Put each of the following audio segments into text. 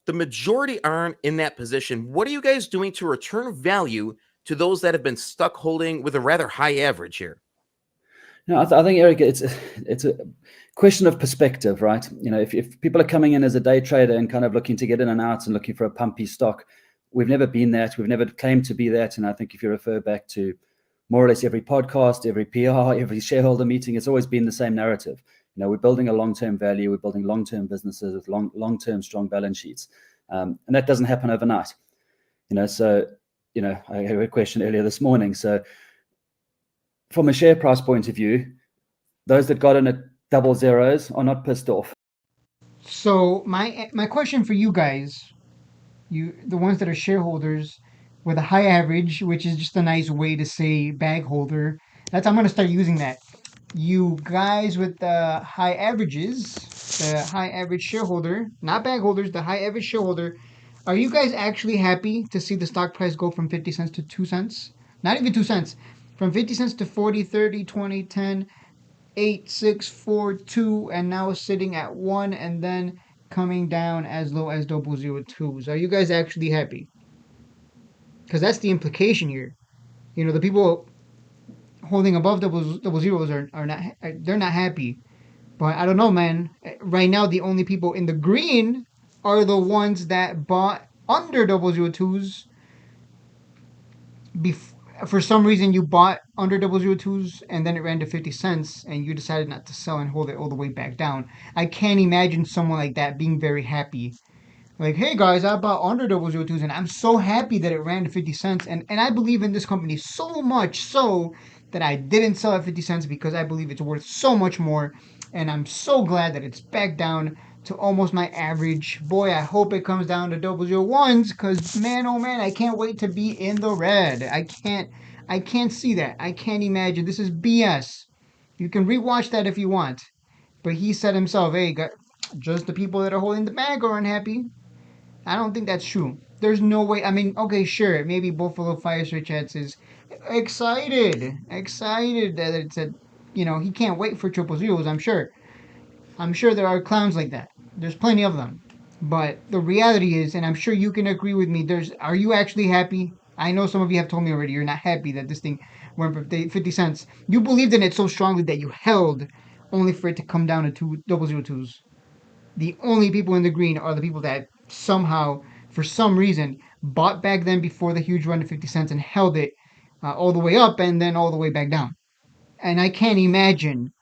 the majority aren't in that position. What are you guys doing to return value to those that have been stuck holding with a rather high average here? No, I think, Eric, it's a question of perspective, right? If people are coming in as a day trader and kind of looking to get in and out and looking for a pumpy stock, we've never been that. We've never claimed to be that. And I think if you refer back to more or less every podcast, every PR, every shareholder meeting, it's always been the same narrative. We're building a long-term value. We're building long-term businesses with long-term strong balance sheets. And that doesn't happen overnight. So I had a question earlier this morning. So from a share price point of view, those that got in at double zeros are not pissed off. So my question for you guys, the ones that are shareholders with a high average, which is just a nice way to say bag holder. I'm gonna start using that. You guys with the high averages, the high average shareholder, not bag holders, the high average shareholder, are you guys actually happy to see the stock price go from 50 cents to 2 cents? Not even 2 cents. From 50 cents to 40, 30, 20, 10, 8, 6, 4, 2, and now sitting at 1, and then coming down as low as 0.02s. Are you guys actually happy? Because that's the implication here. The people holding above double zeros are not, they're not happy. But I don't know, man. Right now, the only people in the green are the ones that bought under 0.02s. For some reason, you bought under 0.02s and then it ran to 50 cents and you decided not to sell and hold it all the way back down. I can't imagine someone like that being very happy. Like, hey guys, I bought under 0.02s and I'm so happy that it ran to 50 cents. And I believe in this company so much so that I didn't sell at 50 cents because I believe it's worth so much more. And I'm so glad that it's back down to almost my average. Boy, I hope it comes down to 0.001s because man, oh man, I can't wait to be in the red. I can't see that. I can't imagine. This is BS. You can rewatch that if you want. But he said himself, hey, just the people that are holding the bag are unhappy. I don't think that's true. There's no way. I mean, okay, sure, maybe Buffalo Fireside Chats is excited that it said, he can't wait for triple zeros. I'm sure. I'm sure there are clowns like that. There's plenty of them. But the reality is, and I'm sure you can agree with me, are you actually happy? I know some of you have told me already you're not happy that this thing went for 50 cents. You believed in it so strongly that you held only for it to come down to 0.002s. The only people in the green are the people that somehow, for some reason, bought back then before the huge run to 50 cents and held it all the way up and then all the way back down. And I can't imagine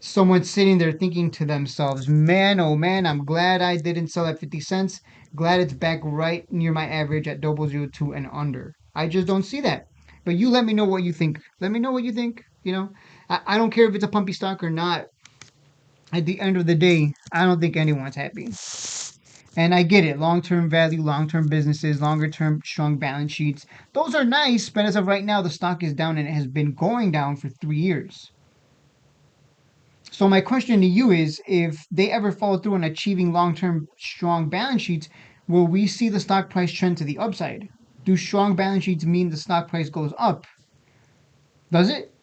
someone sitting there thinking to themselves, man, oh man, I'm glad I didn't sell at 50 cents. Glad it's back right near my average at 0.02 and under. I just don't see that. But you let me know what you think. Let me know what you think. I don't care if it's a pumpy stock or not. At the end of the day, I don't think anyone's happy. And I get it, long term value, long term businesses, longer term strong balance sheets. Those are nice, but as of right now, the stock is down and it has been going down for 3 years. So my question to you is if they ever follow through on achieving long term strong balance sheets, will we see the stock price trend to the upside? Do strong balance sheets mean the stock price goes up? Does it?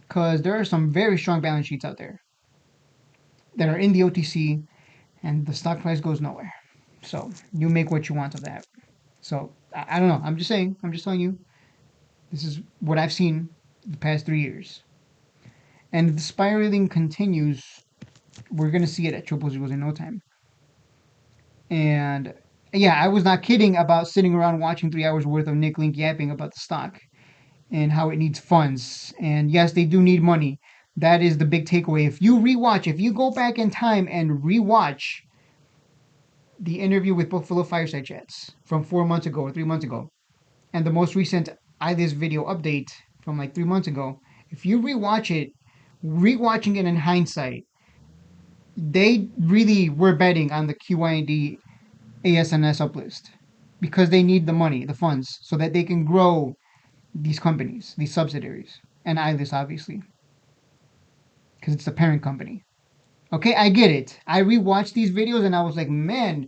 Because there are some very strong balance sheets out there that are in the OTC and the stock price goes nowhere. So you make what you want of that. So I don't know. I'm just saying. I'm just telling you. This is what I've seen the past 3 years. And if the spiraling continues, we're gonna see it at triple zeros in no time. And yeah, I was not kidding about sitting around watching 3 hours worth of Nick Link yapping about the stock and how it needs funds. And yes, they do need money. That is the big takeaway. If you go back in time and rewatch the interview with Buffalo Fireside Chats from 4 months ago or 3 months ago, and the most recent Ilus video update from like 3 months ago, if you rewatching it in hindsight, they really were betting on the QYD ASNS uplist because they need the money, the funds, so that they can grow these companies, these subsidiaries, and Ilus obviously, because it's the parent company. Okay, I get it. I rewatched these videos and I was like, man,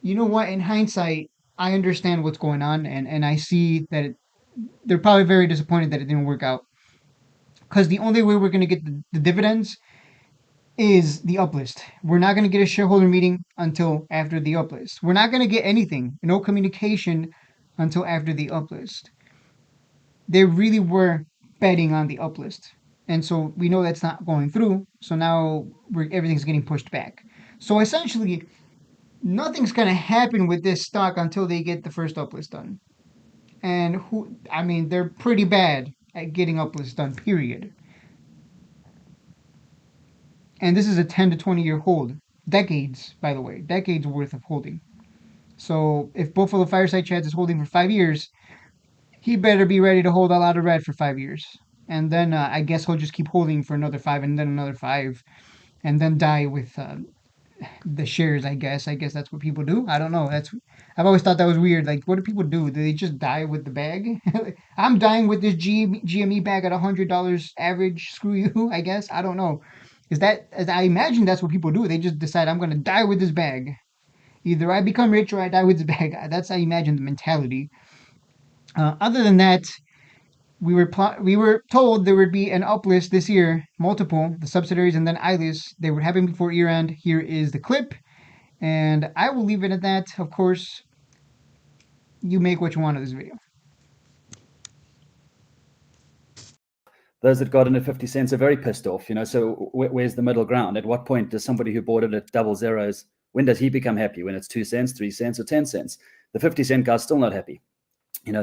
you know what? In hindsight, I understand what's going on, and I see that they're probably very disappointed that it didn't work out. Because the only way we're going to get the dividends is the uplist. We're not going to get a shareholder meeting until after the uplist. We're not going to get anything, no communication until after the uplist. They really were betting on the uplist. And so we know that's not going through. So now everything's getting pushed back. So essentially, nothing's going to happen with this stock until they get the first uplist done. And they're pretty bad at getting uplists done, period. And this is a 10 to 20 year hold. Decades, by the way, decades worth of holding. So if Buffalo Fireside Chats is holding for 5 years, he better be ready to hold a lot of red for 5 years. And then I guess he'll just keep holding for another 5 and then another 5 and then die with the shares, I guess. I guess that's what people do. I don't know. I've always thought that was weird. Like, what do people do? Do they just die with the bag? I'm dying with this GME bag at $100 average. Screw you, I guess. I don't know. I imagine that's what people do. They just decide, I'm going to die with this bag. Either I become rich or I die with this bag. That's how I imagine the mentality. Other than that, we were told there would be an uplist this year, multiple, the subsidiaries and then Ilus. They would happen before year end. Here is the clip. And I will leave it at that. Of course, you make what you want of this video. Those that got in at 50 cents are very pissed off, so where's the middle ground? At what point does somebody who bought it at double zeros, when does he become happy? When it's 2 cents, 3 cents, or 10 cents? The 50-cent guy's still not happy.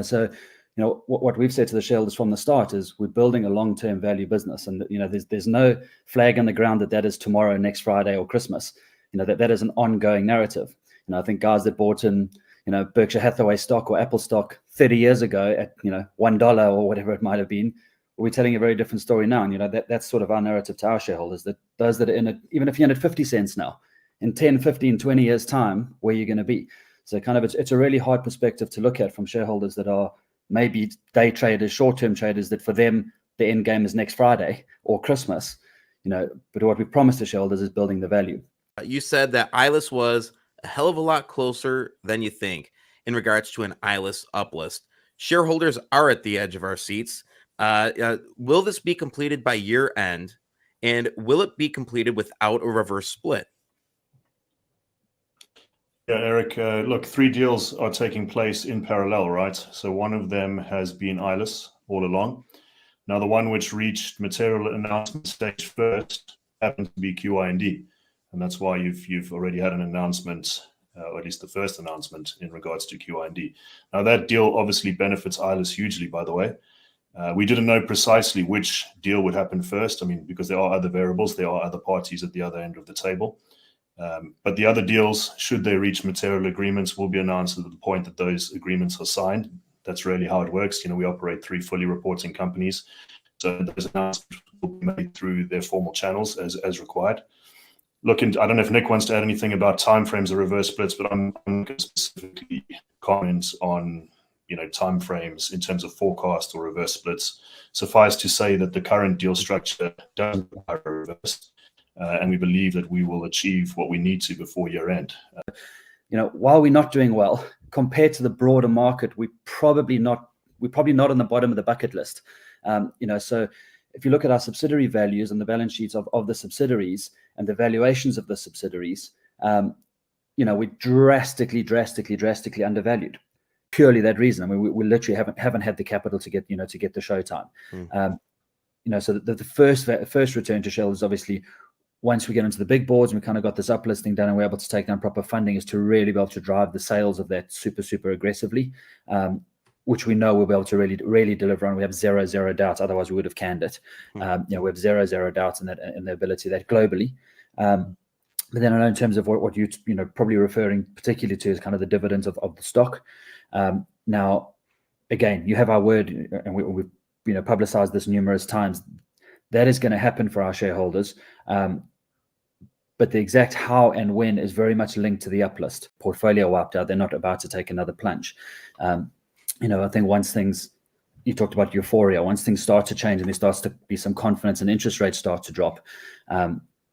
So what we've said to the shareholders from the start is we're building a long-term value business, and there's no flag on the ground that is tomorrow, next Friday, or Christmas. That is an ongoing narrative. I think guys that bought in Berkshire Hathaway stock or Apple stock 30 years ago at $1 or whatever it might have been, we're telling a very different story now. And that's sort of our narrative to our shareholders, that those that are in it, even if you're in at 50 cents now, in 10, 15, 20 years time, where you're going to be. So kind of it's a really hard perspective to look at from shareholders that are maybe day traders, short-term traders, that for them the end game is next Friday or Christmas. But what we promised the shareholders is building the value. You said that Ilus was a hell of a lot closer than you think in regards to an Ilus uplist. Shareholders are at the edge of our seats. Will this be completed by year end? And will it be completed without a reverse split? Yeah, Eric, look, 3 deals are taking place in parallel, right? So one of them has been Ilus all along. Now, the one which reached material announcement stage first happened to be QIND. And that's why you've already had an announcement, or at least the first announcement in regards to QIND. Now, that deal obviously benefits Ilus hugely, by the way. We didn't know precisely which deal would happen first. Because there are other variables, there are other parties at the other end of the table. But the other deals, should they reach material agreements, will be announced at the point that those agreements are signed. That's really how it works. We operate 3 fully reporting companies. So those announcements will be made through their formal channels as required. Look, I don't know if Nick wants to add anything about timeframes or reverse splits, but I'm going to specifically comment on timeframes in terms of forecast or reverse splits. Suffice to say that the current deal structure doesn't require a reverse, and we believe that we will achieve what we need to before year end. While we're not doing well compared to the broader market, we're probably not on the bottom of the bucket list. So if you look at our subsidiary values and the balance sheets of the subsidiaries and the valuations of the subsidiaries, we're drastically undervalued. Purely that reason. We literally haven't had the capital to get the showtime. So the first return to shareholders, obviously, once we get into the big boards and we kind of got this uplisting done and we're able to take down proper funding, is to really be able to drive the sales of that super aggressively, which we know we'll be able to really deliver on. We have zero doubts. Otherwise, we would have canned it. We have zero doubts in the ability of that globally. But then I know in terms of what you probably referring particularly to is kind of the dividends of the stock. Now, again, you have our word, and we've publicized this numerous times. That is going to happen for our shareholders. But the exact how and when is very much linked to the uplist. Portfolio wiped out. They're not about to take another plunge. I think once things, you talked about euphoria, once things start to change and there starts to be some confidence and interest rates start to drop,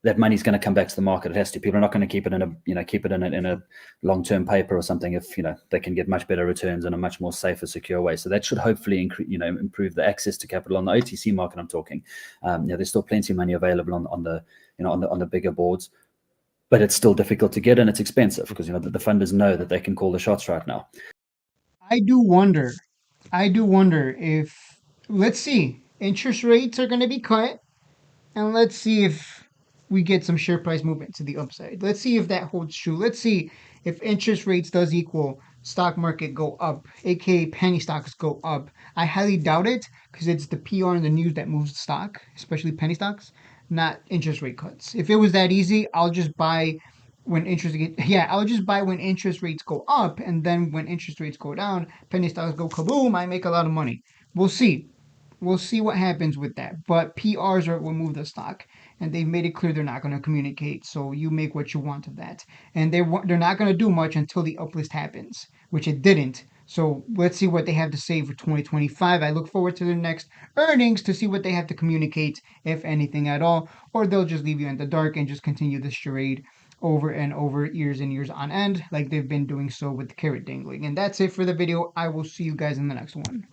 that money's going to come back to the market. It has to. People are not going to keep it in a long-term paper or something if they can get much better returns in a much more safer, secure way. So that should hopefully improve the access to capital on the OTC market. I'm talking. There's still plenty of money available on the bigger boards, but it's still difficult to get and it's expensive because the funders know that they can call the shots right now. I do wonder if, let's see, interest rates are going to be cut, and let's see if we get some share price movement to the upside. Let's see if that holds true. Let's see if interest rates does equal stock market go up, aka penny stocks go up. I highly doubt it because it's the PR and the news that moves the stock, especially penny stocks, not interest rate cuts. If it was that easy, I'll just buy I'll just buy when interest rates go up, and then when interest rates go down, penny stocks go kaboom, I make a lot of money. We'll see. We'll see what happens with that. But PRs are what move the stock, and they've made it clear they're not going to communicate. So you make what you want of that, and they're not going to do much until the uplist happens, which it didn't. So let's see what they have to say for 2025. I look forward to their next earnings to see what they have to communicate, if anything at all, or they'll just leave you in the dark and just continue this charade over and over, years and years on end, like they've been doing so with carrot dangling. And that's it for the video. I will see you guys in the next one.